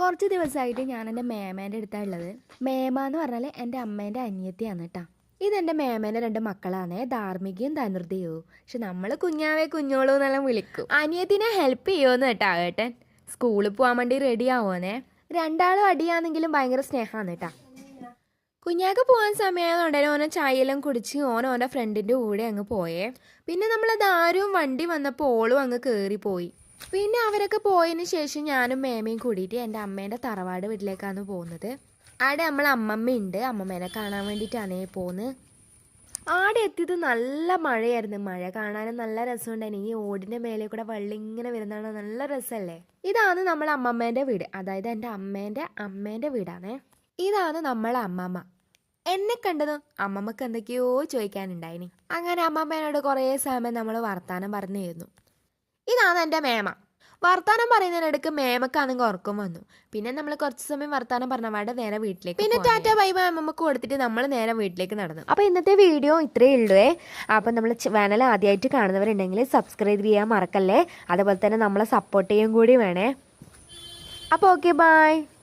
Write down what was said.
കുറച്ച് ദിവസമായിട്ട് ഞാൻ എൻ്റെ മേമേൻ്റെ അടുത്താണ് ഉള്ളത്. മേമ എന്ന് പറഞ്ഞാൽ എൻ്റെ അമ്മേൻ്റെ അനിയത്തിയാണ് കേട്ടോ. ഇതെൻ്റെ മേമേൻ്റെ 2 മക്കളാണ്, ധാർമ്മികയും ധനുർദേവും. പക്ഷെ നമ്മൾ കുഞ്ഞാവേ കുഞ്ഞോളൂ എന്നെല്ലാം വിളിക്കും. അനിയത്തിനെ ഹെൽപ്പ് ചെയ്യുമെന്ന് കേട്ടോ ഏട്ടൻ. സ്കൂളിൽ പോകാൻ വേണ്ടി റെഡി ആവുമോനെ. രണ്ടാളും അടിയാണെങ്കിലും ഭയങ്കര സ്നേഹമാണ് കേട്ടോ. കുഞ്ഞാക്ക് പോകാൻ സമയമായതുകൊണ്ടേ ഓനെ ചായയെല്ലാം കുടിച്ച് ഓൻ്റെ ഫ്രണ്ടിൻ്റെ കൂടെ അങ്ങ് പോയേ. പിന്നെ നമ്മളത് ആരും വണ്ടി വന്നപ്പോൾ ഓളും അങ്ങ് കയറിപ്പോയി. പിന്നെ അവരൊക്കെ പോയതിന് ശേഷം ഞാനും മേമയും കൂടിയിട്ട് എൻ്റെ അമ്മേൻ്റെ തറവാട് വീട്ടിലേക്കാണ് പോകുന്നത്. ആടെ നമ്മളെ അമ്മമ്മയുണ്ട്, അമ്മമ്മേനെ കാണാൻ വേണ്ടിയിട്ടാണ് പോകുന്നത്. ആടെ എത്തിയത് നല്ല മഴയായിരുന്നു. മഴ കാണാനും നല്ല രസമുണ്ടായിരുന്നു. ഈ ഓടിൻ്റെ മേലെ കൂടെ വെള്ളം ഇങ്ങനെ വരുന്നതാണ്, നല്ല രസമല്ലേ. ഇതാണ് നമ്മളെ അമ്മമ്മേൻ്റെ വീട്, അതായത് എൻ്റെ അമ്മേൻ്റെ വീടാണേ. ഇതാണ് നമ്മളെ അമ്മമ്മ. എന്നെ കണ്ടതും അമ്മമ്മക്ക് എന്തൊക്കെയോ ചോദിക്കാനുണ്ടായിനി. അങ്ങനെ അമ്മമ്മേനോട് കുറേ സമയം നമ്മൾ വർത്താനം പറഞ്ഞിരുന്നു. ഇതാണ് എൻ്റെ മേമ. വർത്താനം പറയുന്നതിനിടയ്ക്ക് മേമക്കാണെങ്കിൽ ഉറക്കം വന്നു. പിന്നെ നമ്മൾ കുറച്ച് സമയം വർത്താനം പറഞ്ഞപാടെ നേരെ വീട്ടിലേക്ക്, പിന്നെ ടാറ്റ ബൈ ബൈ അമ്മമ്മക്ക് കൊടുത്തിട്ട് നമ്മൾ നേരെ വീട്ടിലേക്ക് നടന്നു. അപ്പോൾ ഇന്നത്തെ വീഡിയോ ഇത്രയേ ഉള്ളൂ. അപ്പോൾ നമ്മൾ ചാനൽ ആദ്യമായിട്ട് കാണുന്നവരുണ്ടെങ്കിൽ സബ്സ്ക്രൈബ് ചെയ്യാൻ മറക്കല്ലേ. അതുപോലെ തന്നെ നമ്മളെ സപ്പോർട്ട് ചെയ്യാൻ കൂടി വേണേ. അപ്പോൾ ഓക്കെ, ബൈ.